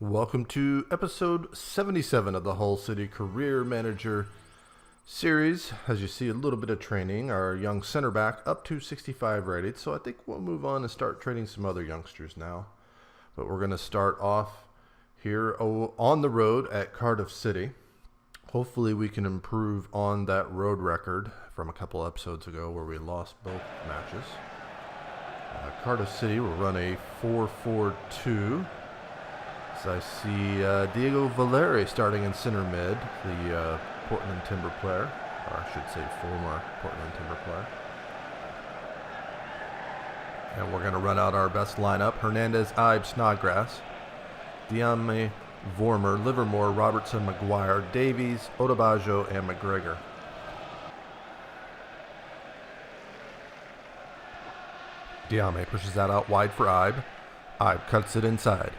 Welcome to episode 77 of the Hull City Career Manager series. As you see, a little bit of training. Our young center back up to 65 rated. So I think we'll move on and start training some other youngsters now. But we're going to start off here on the road at Cardiff City. Hopefully we can improve on that road record from a couple episodes ago where we lost both matches. Cardiff City will run a 4-4-2. So I see Diego Valeri starting in center mid, the Portland Timber player, or I should say former Portland Timber player. And we're going to run out our best lineup. Hernandez, Ibe, Snodgrass, Diame, Vormer, Livermore, Robertson, Maguire, Davies, Odebajo, and McGregor. Diame pushes that out wide for Ibe. Ibe cuts it inside.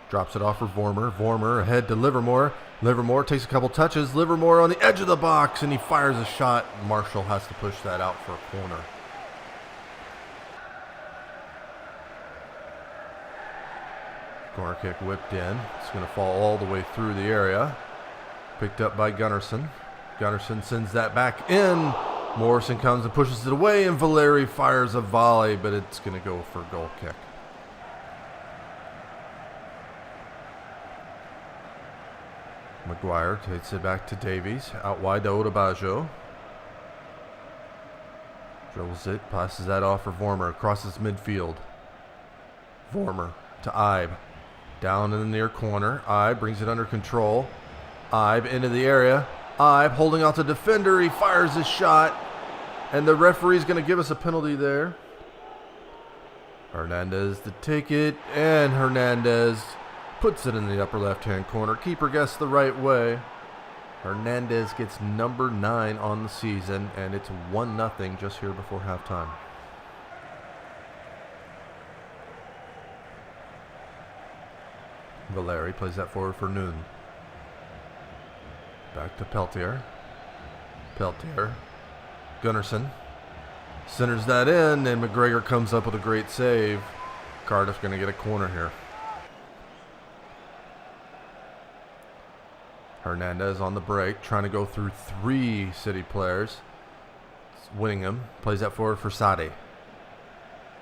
Drops it off for Vormer. Vormer ahead to Livermore. Livermore takes a couple touches. Livermore on the edge of the box, and he fires a shot. Marshall has to push that out for a corner. Corner kick whipped in. It's going to fall all the way through the area. Picked up by Gunnarsson. Gunnarsson sends that back in. Morrison comes and pushes it away, and Valeri fires a volley, but it's going to go for a goal kick. Maguire takes it back to Davies. Out wide to Odebajo. Dribbles it. Passes that off for Vormer. Crosses midfield. Vormer to Ibe. Down in the near corner. Ibe brings it under control. Ibe into the area. Ibe holding out the defender. He fires his shot. And the referee's going to give us a penalty there. Hernandez to take it. And Hernandez puts it in the upper left-hand corner. Keeper guessed the right way. Hernandez gets number 9 on the season, and it's 1-0 just here before halftime. Valeri plays that forward for Noon. Back to Peltier. Peltier. Gunnarsson. Centers that in, and McGregor comes up with a great save. Cardiff's going to get a corner here. Hernandez on the break, trying to go through 3 City players. Winning him. Plays that forward for Sadi.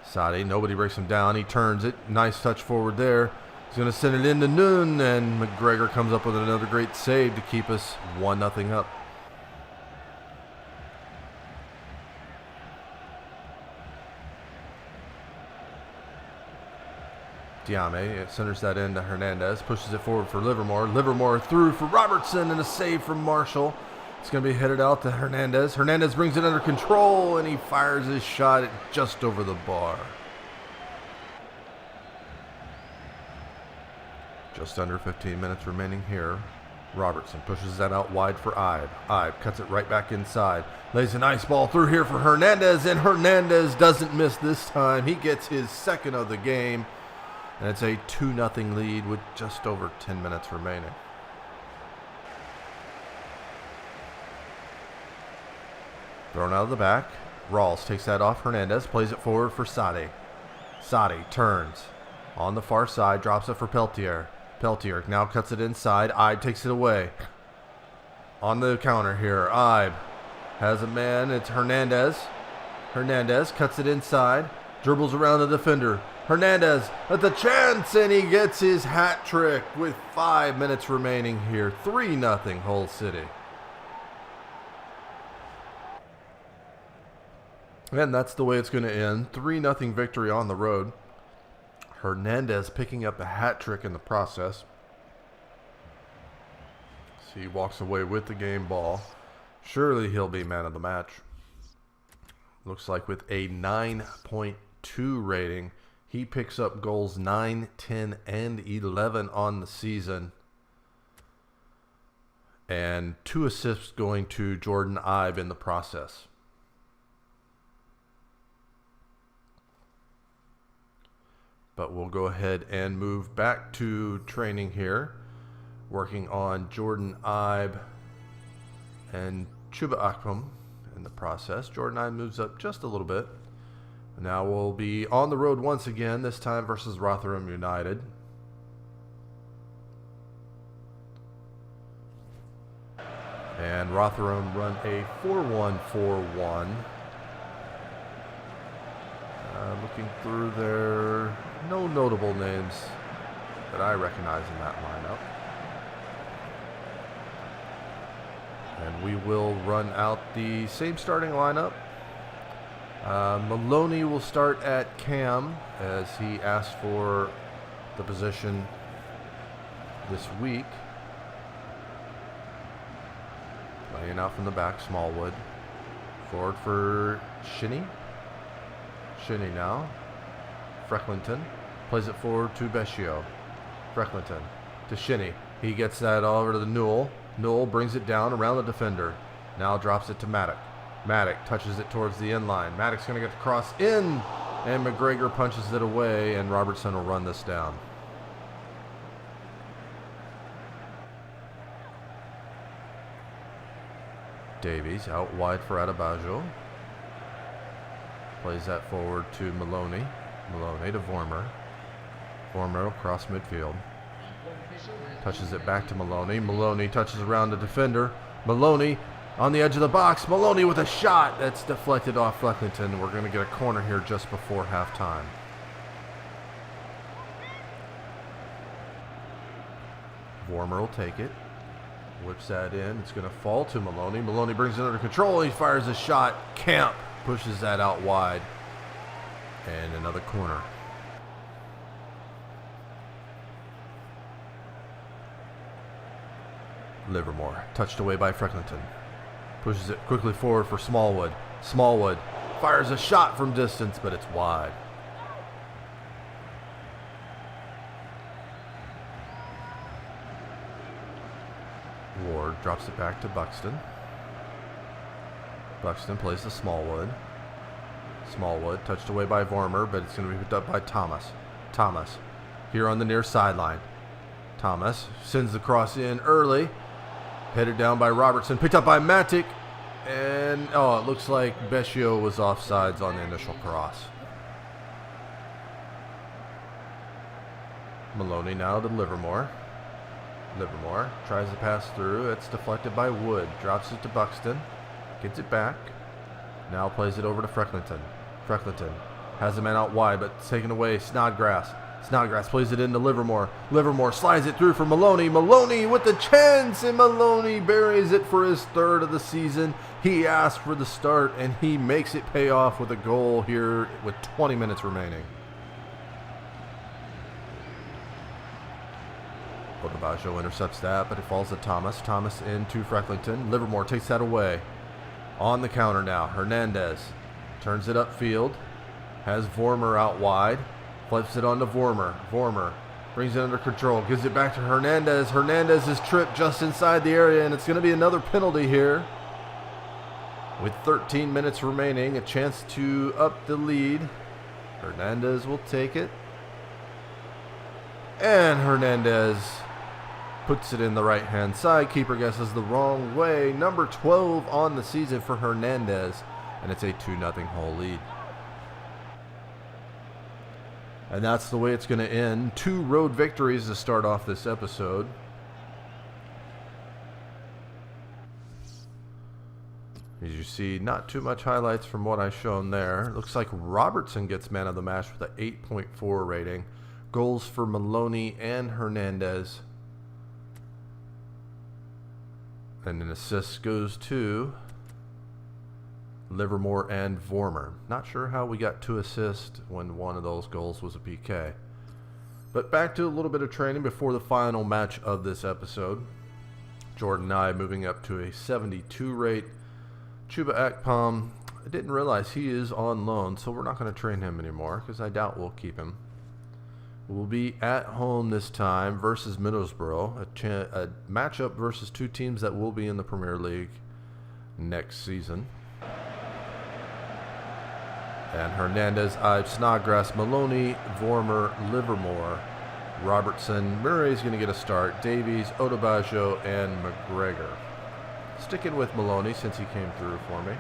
Sadi, nobody breaks him down. He turns it. Nice touch forward there. He's going to send it into Noon, and McGregor comes up with another great save to keep us 1-0 up. Diame centers that into Hernandez, pushes it forward for Livermore. Livermore through for Robertson, and a save from Marshall. It's going to be headed out to Hernandez. Hernandez brings it under control, and he fires his shot just over the bar. Just under 15 minutes remaining here. Robertson pushes that out wide for Ibe. Ibe cuts it right back inside. Lays a nice ball through here for Hernandez, and Hernandez doesn't miss this time. He gets his second of the game. And it's a 2-0 lead with just over 10 minutes remaining. Thrown out of the back. Rawls takes that off Hernandez. Plays it forward for Sadi. Sadi turns. On the far side. Drops it for Peltier. Peltier now cuts it inside. Ibe takes it away. On the counter here. Ibe has a man. It's Hernandez. Hernandez cuts it inside. Dribbles around the defender. Hernandez at the chance, and he gets his hat trick with 5 minutes remaining here. 3-0 Hull City. And that's the way it's going to end. 3-0 victory on the road. Hernandez picking up a hat trick in the process. So he walks away with the game ball. Surely he'll be man of the match. Looks like with a 9.2 rating. He picks up goals 9, 10, and 11 on the season. And 2 assists going to Jordan Ibe in the process. But we'll go ahead and move back to training here. Working on Jordan Ibe and Chuba Akpom in the process. Jordan Ibe moves up just a little bit. Now we'll be on the road once again, this time versus Rotherham United. And Rotherham run a 4-1-4-1. Looking through there, no notable names that I recognize in that lineup. And we will run out the same starting lineup. Maloney will start at cam as he asked for the position this week. Laying out from the back, Smallwood. Forward for Shinnie. Shinnie now. Frecklington plays it forward to Becchio. Frecklington to Shinnie. He gets that all over to the Newell. Newell brings it down around the defender. Now drops it to Maddock. Maddock touches it towards the end line. Maddock's going to get the cross in, and McGregor punches it away, and Robertson will run this down. Davies out wide for Adebayo. Plays that forward to Maloney. Maloney to Vormer. Vormer across midfield. Touches it back to Maloney. Maloney touches around the defender. Maloney on the edge of the box. Maloney with a shot that's deflected off Flecklington. We're going to get a corner here just before halftime. Vormer will take it. Whips that in. It's going to fall to Maloney. Maloney brings it under control. He fires a shot. Camp pushes that out wide. And another corner. Livermore touched away by Frecklington. Pushes it quickly forward for Smallwood. Smallwood fires a shot from distance, but it's wide. Ward drops it back to Buxton. Buxton plays to Smallwood. Smallwood touched away by Vormer, but it's going to be picked up by Thomas. Thomas here on the near sideline. Thomas sends the cross in early. Headed down by Robertson. Picked up by Matic. And, it looks like Becchio was offsides on the initial cross. Maloney now to Livermore. Livermore tries to pass through. It's deflected by Wood. Drops it to Buxton. Gets it back. Now plays it over to Frecklington. Frecklington has a man out wide, but it's taken away. Snodgrass. Snodgrass plays it into Livermore. Livermore slides it through for Maloney. Maloney with the chance, and Maloney buries it for his third of the season. He asked for the start, and he makes it pay off with a goal here with 20 minutes remaining. Adebayo intercepts that, but it falls to Thomas. Thomas into Frecklington. Livermore takes that away. On the counter now, Hernandez turns it upfield. Has Vormer out wide. Flips it on to Vormer. Vormer brings it under control. Gives it back to Hernandez. Hernandez is tripped just inside the area, and it's going to be another penalty here. With 13 minutes remaining, a chance to up the lead. Hernandez will take it. And Hernandez puts it in the right-hand side. Keeper guesses the wrong way. Number 12 on the season for Hernandez. And it's a 2-0 Hull lead. And that's the way it's going to end. 2 road victories to start off this episode. As you see, not too much highlights from what I've shown there. Looks like Robertson gets man of the match with an 8.4 rating. Goals for Maloney and Hernandez. And an assist goes to Livermore and Vormer. Not sure how we got 2 assists when one of those goals was a PK. But back to a little bit of training before the final match of this episode. Jordan Nye moving up to a 72 rate. Chuba Akpom, I didn't realize he is on loan, so we're not going to train him anymore because I doubt we'll keep him. We'll be at home this time versus Middlesbrough, a matchup versus 2 teams that will be in the Premier League next season. And Hernandez, Ives, Snodgrass, Maloney, Vormer, Livermore, Robertson. Murray's going to get a start. Davies, Adebayo, and McGregor. Sticking with Maloney since he came through for me.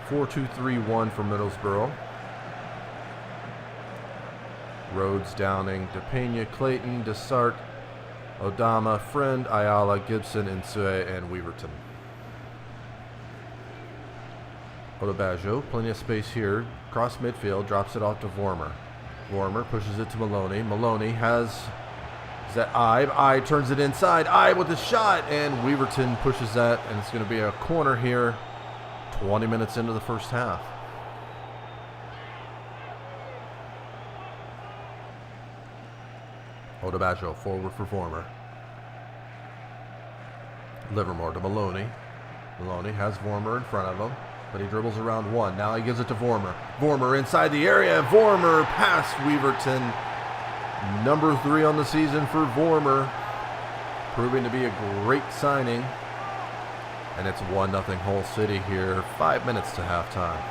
4-2-3-1 for Middlesbrough. Rhodes, Downing, DePena, Clayton, Desart, Odama, Friend, Ayala, Gibson, Insue, and Weaverton. Odebajo, plenty of space here. Cross midfield, drops it off to Vormer. Vormer pushes it to Maloney. Maloney has... Is that Ibe? Ibe turns it inside. Ibe with a shot, and Weaverton pushes that, and it's going to be a corner here 20 minutes into the first half. Odebajo forward for Vormer. Livermore to Maloney. Maloney has Vormer in front of him, but he dribbles around one. Now he gives it to Vormer. Vormer inside the area. Vormer past Weaverton. Number 3 on the season for Vormer. Proving to be a great signing. And it's 1-0 Hull City here. 5 minutes to halftime.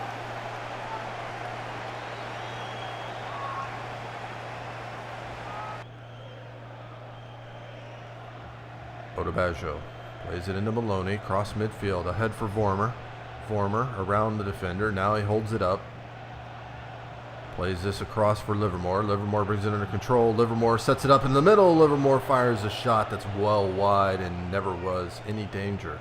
Odebajo plays it into Maloney. Cross midfield. Ahead for Vormer. Vormer around the defender. Now he holds it up. Plays this across for Livermore. Livermore brings it under control. Livermore sets it up in the middle. Livermore fires a shot that's well wide and never was any danger.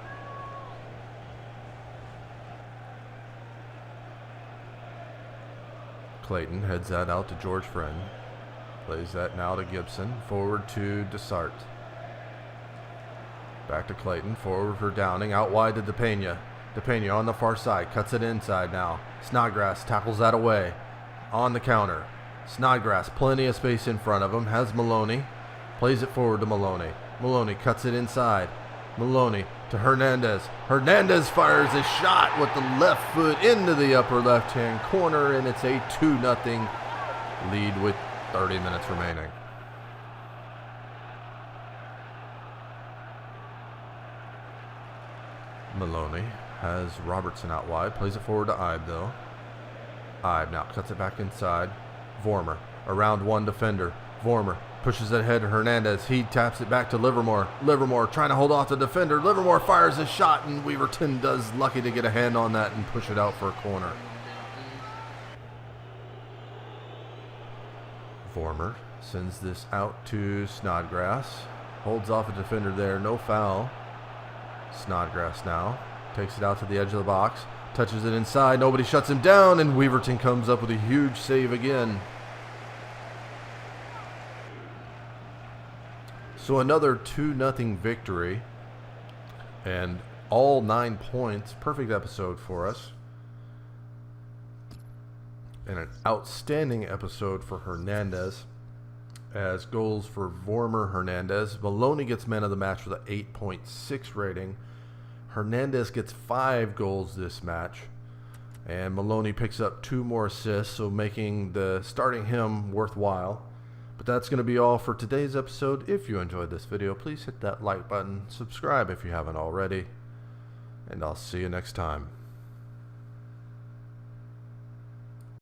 Clayton heads that out to George Friend. Plays that now to Gibson. Forward to Desart. Back to Clayton. Forward for Downing. Out wide to DePena. DePena on the far side. Cuts it inside now. Snodgrass tackles that away. On the counter. Snodgrass, plenty of space in front of him. Has Maloney. Plays it forward to Maloney. Maloney cuts it inside. Maloney to Hernandez. Hernandez fires a shot with the left foot into the upper left-hand corner, and it's a 2-0 lead with 30 minutes remaining. Maloney has Robertson out wide. Plays it forward to Ibe, though. Ibe now cuts it back inside. Vormer around one defender. Vormer pushes it ahead to Hernandez. He taps it back to Livermore. Livermore trying to hold off the defender. Livermore fires a shot, and Weaverton does lucky to get a hand on that and push it out for a corner. Vormer sends this out to Snodgrass. Holds off a defender there. No foul. Snodgrass now takes it out to the edge of the box. Touches it inside. Nobody shuts him down, and Weaverton comes up with a huge save again. So another 2-0 victory. And all 9 points. Perfect episode for us. And an outstanding episode for Hernandez. As goals for Vormer, Hernandez. Maloney gets man of the match with an 8.6 rating. Hernandez gets 5 goals this match. And Maloney picks up 2 more assists, so making the starting him worthwhile. But that's going to be all for today's episode. If you enjoyed this video, please hit that like button. Subscribe if you haven't already. And I'll see you next time.